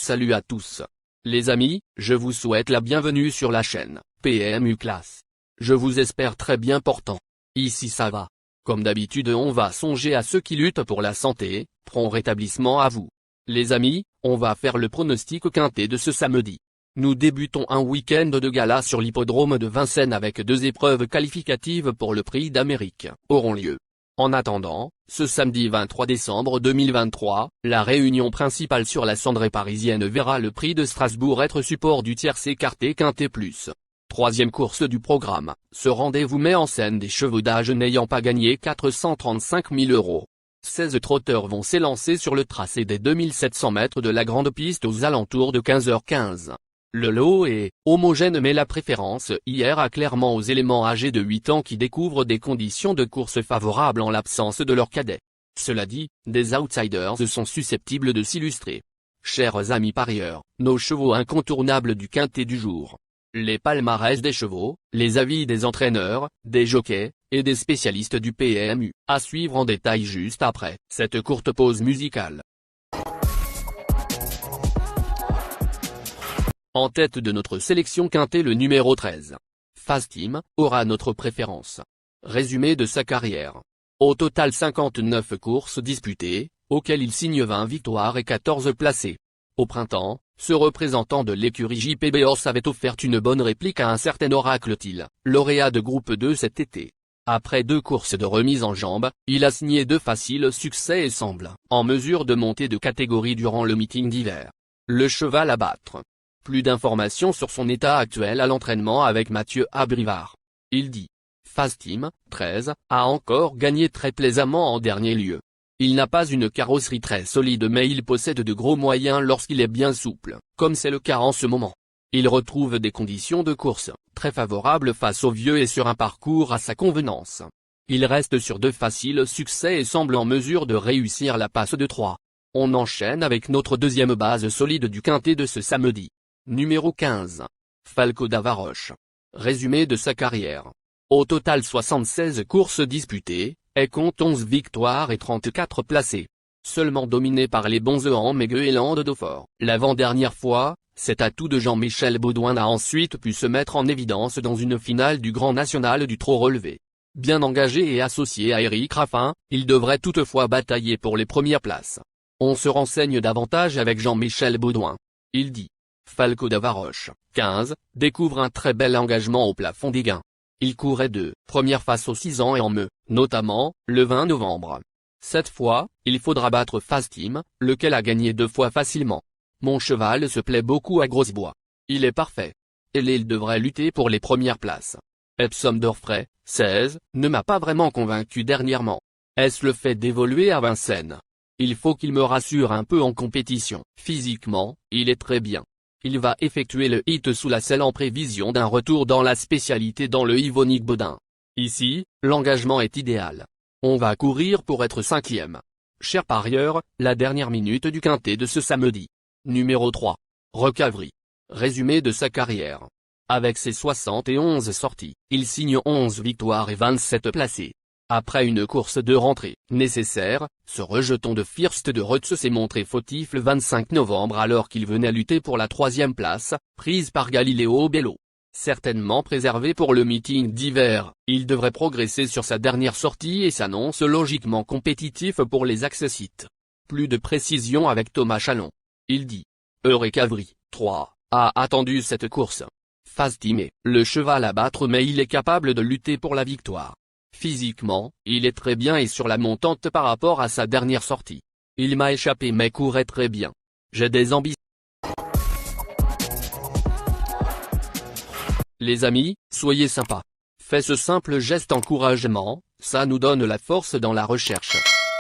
Salut à tous. Les amis, je vous souhaite la bienvenue sur la chaîne PMU Classe. Je vous espère très bien portant. Ici ça va. Comme d'habitude on va songer à ceux qui luttent pour la santé, prompt rétablissement à vous. Les amis, on va faire le pronostic quintet de ce samedi. Nous débutons un week-end de gala sur l'hippodrome de Vincennes avec 2 épreuves qualificatives pour le Prix d'Amérique auront lieu. En attendant, ce samedi 23 décembre 2023, la réunion principale sur la cendrée parisienne verra le Prix de Strasbourg être support du tiercé écarté quintet plus. 3e course du programme, ce rendez-vous met en scène des chevaux d'âge n'ayant pas gagné 435 000 €. 16 trotteurs vont s'élancer sur le tracé des 2700 mètres de la grande piste aux alentours de 15h15. Le lot est homogène mais la préférence hier a clairement aux éléments âgés de 8 ans qui découvrent des conditions de course favorables en l'absence de leurs cadets. Cela dit, des outsiders sont susceptibles de s'illustrer. Chers amis parieurs, nos chevaux incontournables du quintet du jour. Les palmarès des chevaux, les avis des entraîneurs, des jockeys, et des spécialistes du PMU, à suivre en détail juste après cette courte pause musicale. En tête de notre sélection quintet le numéro 13. Fast-Team, aura notre préférence. Résumé de sa carrière. Au total 59 courses disputées, auxquelles il signe 20 victoires et 14 placés. Au printemps, ce représentant de l'écurie JPBOS avait offert une bonne réplique à un certain Oracle Thiel, lauréat de groupe 2 cet été. Après 2 courses de remise en jambe, il a signé 2 faciles succès et semble en mesure de monter de catégorie durant le meeting d'hiver. Le cheval à battre. Plus d'informations sur son état actuel à l'entraînement avec Mathieu Abrivard. Il dit. Fast-Team, 13, a encore gagné très plaisamment en dernier lieu. Il n'a pas une carrosserie très solide mais il possède de gros moyens lorsqu'il est bien souple, comme c'est le cas en ce moment. Il retrouve des conditions de course très favorables face aux vieux et sur un parcours à sa convenance. Il reste sur 2 faciles succès et semble en mesure de réussir la passe de 3. On enchaîne avec notre deuxième base solide du quintet de ce samedi. Numéro 15. Falco d'Avaroche. Résumé de sa carrière. Au total 76 courses disputées, elle compte 11 victoires et 34 placés. Seulement dominé par les bons en Mégueux et Land d'Aufort. L'avant-dernière fois, cet atout de Jean-Michel Baudouin a ensuite pu se mettre en évidence dans une finale du Grand National du trot relevé. Bien engagé et associé à Éric Raffin, il devrait toutefois batailler pour les premières places. On se renseigne davantage avec Jean-Michel Baudouin. Il dit. Falco d'Avaroche, 15, découvre un très bel engagement au plafond des gains. Il courait 2 premières face aux 6 ans et en me, notamment, le 20 novembre. Cette fois, il faudra battre Fast-Team, lequel a gagné 2 fois facilement. Mon cheval se plaît beaucoup à Grosse-Bois. Il est parfait. Et il devrait lutter pour les premières places. Epsom d'Orfray, 16, ne m'a pas vraiment convaincu dernièrement. Est-ce le fait d'évoluer à Vincennes? Il faut qu'il me rassure un peu en compétition. Physiquement, il est très bien. Il va effectuer le hit sous la selle en prévision d'un retour dans la spécialité dans le Yvonique Baudin. Ici, l'engagement est idéal. On va courir pour être 5e. Cher parieur, la dernière minute du quintet de ce samedi. Numéro 3. Recovery. Résumé de sa carrière. Avec ses 71 sorties, il signe 11 victoires et 27 placés. Après une course de rentrée nécessaire, ce rejeton de First de Rutz s'est montré fautif le 25 novembre alors qu'il venait lutter pour la 3e place, prise par Galileo Bello. Certainement préservé pour le meeting d'hiver, il devrait progresser sur sa dernière sortie et s'annonce logiquement compétitif pour les accessites. Plus de précision avec Thomas Chalon. Il dit. Recovery, 3, a attendu cette course. Fast-Team est le cheval à battre mais il est capable de lutter pour la victoire. Physiquement, il est très bien et sur la montante par rapport à sa dernière sortie. Il m'a échappé mais courait très bien. J'ai des ambitions. Les amis, soyez sympas. Fais ce simple geste encouragement, ça nous donne la force dans la recherche.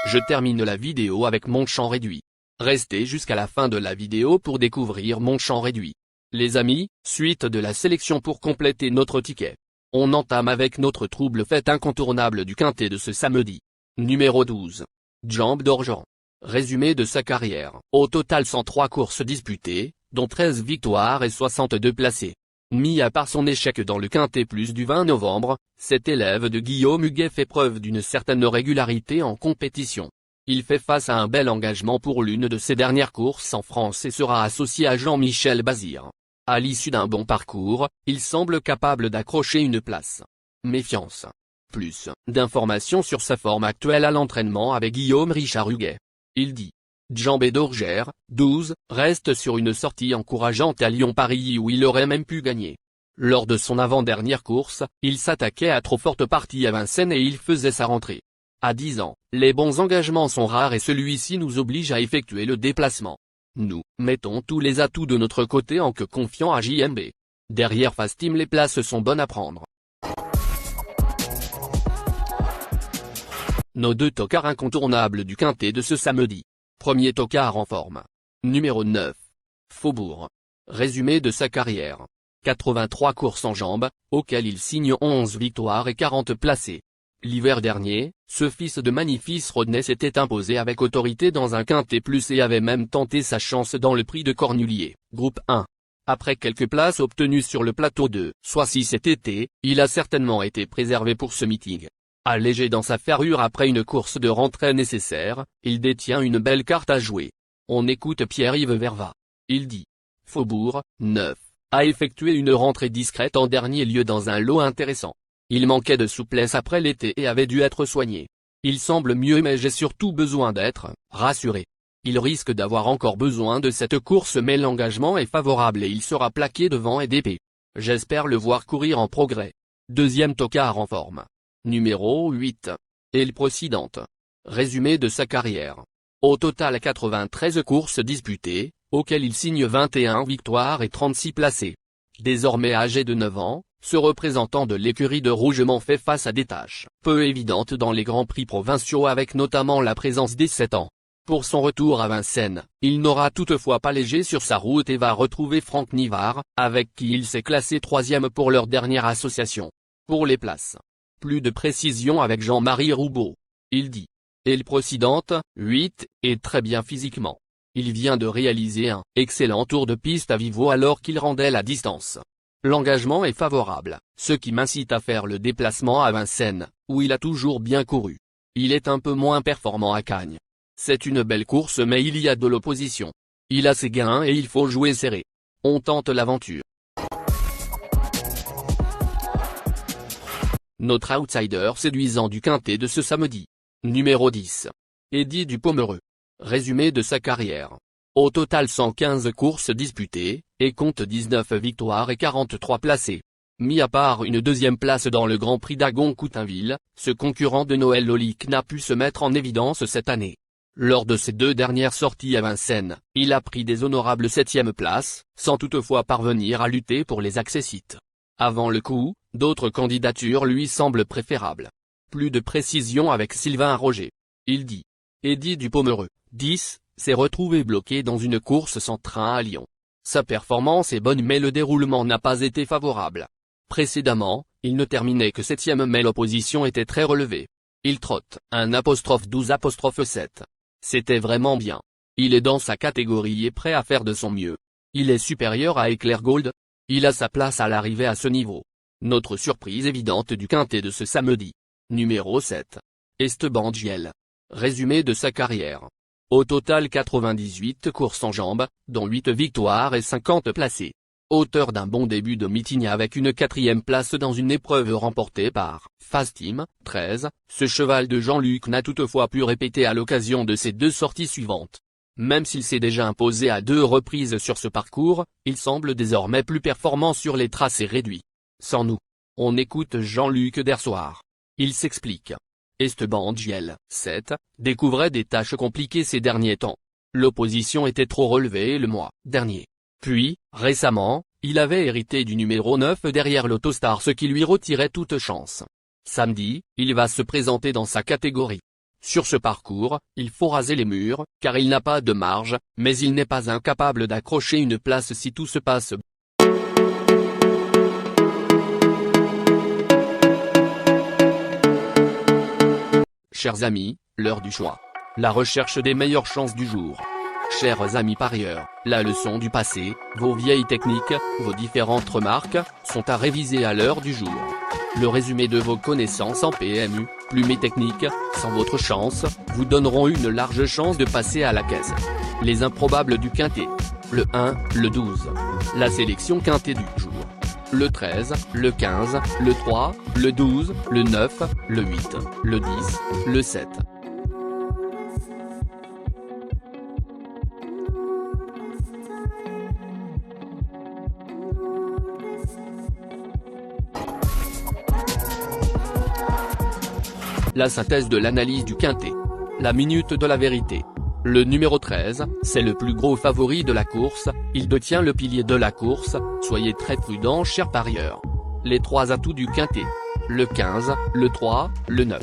Je termine la vidéo avec mon champ réduit. Restez jusqu'à la fin de la vidéo pour découvrir mon champ réduit. Les amis, suite de la sélection pour compléter notre ticket. On entame avec notre trouble fête incontournable du quintet de ce samedi. Numéro 12. Jambe d'Orgeant. Résumé de sa carrière. Au total 103 courses disputées, dont 13 victoires et 62 placés. Mis à part son échec dans le quintet plus du 20 novembre, cet élève de Guillaume Huguet fait preuve d'une certaine régularité en compétition. Il fait face à un bel engagement pour l'une de ses dernières courses en France et sera associé à Jean-Michel Bazir. À l'issue d'un bon parcours, il semble capable d'accrocher une place. Méfiance. Plus d'informations sur sa forme actuelle à l'entraînement avec Guillaume Richard Huguet. Il dit. Djambé d'Orgère, 12, reste sur une sortie encourageante à Lyon-Paris où il aurait même pu gagner. Lors de son avant-dernière course, il s'attaquait à trop forte partie à Vincennes et il faisait sa rentrée. À 10 ans, les bons engagements sont rares et celui-ci nous oblige à effectuer le déplacement. Nous mettons tous les atouts de notre côté en que confiant à JMB. Derrière Fast Team les places sont bonnes à prendre. Nos deux tocards incontournables du quintet de ce samedi. Premier tocard en forme. Numéro 9. Faubourg. Résumé de sa carrière. 83 courses en jambes, auxquelles il signe 11 victoires et 40 placés. L'hiver dernier, ce fils de Magnifice Rodney s'était imposé avec autorité dans un quintet plus et avait même tenté sa chance dans le prix de Cornulier, groupe 1. Après quelques places obtenues sur le plateau de Soissy cet été, il a certainement été préservé pour ce meeting. Allégé dans sa ferrure après une course de rentrée nécessaire, il détient une belle carte à jouer. On écoute Pierre-Yves Verva. Il dit. Faubourg, 9, a effectué une rentrée discrète en dernier lieu dans un lot intéressant. Il manquait de souplesse après l'été et avait dû être soigné. Il semble mieux mais j'ai surtout besoin d'être rassuré. Il risque d'avoir encore besoin de cette course mais l'engagement est favorable et il sera plaqué devant et d'épée. J'espère le voir courir en progrès. Deuxième tocard en forme. Numéro 8. El Procidente. Résumé de sa carrière. Au total 93 courses disputées, auxquelles il signe 21 victoires et 36 placés. Désormais âgé de 9 ans, ce représentant de l'écurie de Rougemont fait face à des tâches peu évidentes dans les grands prix provinciaux avec notamment la présence des 7 ans. Pour son retour à Vincennes, il n'aura toutefois pas léger sur sa route et va retrouver Franck Nivard, avec qui il s'est classé 3e pour leur dernière association. Pour les places. Plus de précision avec Jean-Marie Roubaud. Il dit. El Procidente, 8, est très bien physiquement. Il vient de réaliser un excellent tour de piste à Vivo alors qu'il rendait la distance. L'engagement est favorable, ce qui m'incite à faire le déplacement à Vincennes, où il a toujours bien couru. Il est un peu moins performant à Cagnes. C'est une belle course mais il y a de l'opposition. Il a ses gains et il faut jouer serré. On tente l'aventure. Notre outsider séduisant du quintet de ce samedi. Numéro 10. Eddy Dupomereux. Résumé de sa carrière. Au total 115 courses disputées, et compte 19 victoires et 43 placés. Mis à part une deuxième place dans le Grand Prix d'Agon-Coutainville, ce concurrent de Noël Lolique n'a pu se mettre en évidence cette année. Lors de ses deux dernières sorties à Vincennes, il a pris des honorables 7e places, sans toutefois parvenir à lutter pour les accessites. Avant le coup, d'autres candidatures lui semblent préférables. Plus de précision avec Sylvain Roger. Il dit. Eddy Dupomereux, 10, s'est retrouvé bloqué dans une course sans train à Lyon. Sa performance est bonne mais le déroulement n'a pas été favorable. Précédemment, il ne terminait que 7e mais l'opposition était très relevée. Il trotte, 1'12'7. C'était vraiment bien. Il est dans sa catégorie et prêt à faire de son mieux. Il est supérieur à Eclair Gold. Il a sa place à l'arrivée à ce niveau. Notre surprise évidente du quintet de ce samedi. Numéro 7. Esteban Giel. Résumé de sa carrière. Au total 98 courses en jambes, dont 8 victoires et 50 placés. Auteur d'un bon début de meeting avec une 4e place dans une épreuve remportée par Fast Team, 13, ce cheval de Jean-Luc n'a toutefois pu répéter à l'occasion de ses deux sorties suivantes. Même s'il s'est déjà imposé à 2 reprises sur ce parcours, il semble désormais plus performant sur les tracés réduits. Sans nous. On écoute Jean-Luc Dersoir. Il s'explique. Esteban Giel, 7, découvrait des tâches compliquées ces derniers temps. L'opposition était trop relevée le mois dernier. Puis, récemment, il avait hérité du numéro 9 derrière l'Autostar ce qui lui retirait toute chance. Samedi, il va se présenter dans sa catégorie. Sur ce parcours, il faut raser les murs, car il n'a pas de marge, mais il n'est pas incapable d'accrocher une place si tout se passe bien. Chers amis, l'heure du choix. La recherche des meilleures chances du jour. Chers amis parieurs, la leçon du passé, vos vieilles techniques, vos différentes remarques, sont à réviser à l'heure du jour. Le résumé de vos connaissances en PMU, plumes et techniques, sans votre chance, vous donneront une large chance de passer à la caisse. Les improbables du quintet. Le 1, le 12. La sélection quintet du jour. Le 13, le 15, le 3, le 12, le 9, le 8, le 10, le 7. La synthèse de l'analyse du quintet. La minute de la vérité. Le numéro 13, c'est le plus gros favori de la course, il détient le pilier de la course, soyez très prudents chers parieurs. Les 3 atouts du quintet. Le 15, le 3, le 9.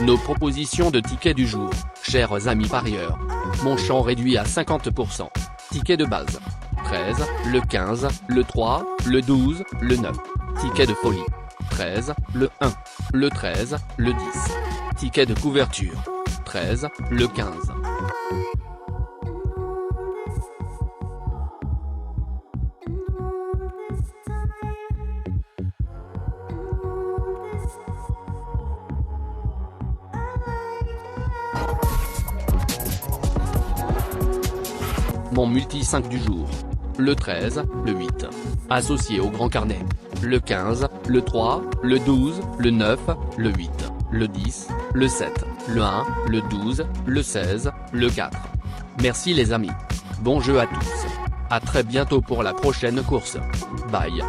Nos propositions de tickets du jour, chers amis parieurs. Mon champ réduit à 50%. Ticket de base. 13, le 15, le 3, le 12, le 9. Ticket de folie. 13, le 1, le 13, le 10. Ticket de couverture. 13, le 15. Mon multi 5 du jour. Le 13, le 8. Associé au grand carnet. Le 15, le 3, le 12, le 9, le 8, le 10, le 7, le 1, le 12, le 16, le 4. Merci les amis. Bon jeu à tous. À très bientôt pour la prochaine course. Bye.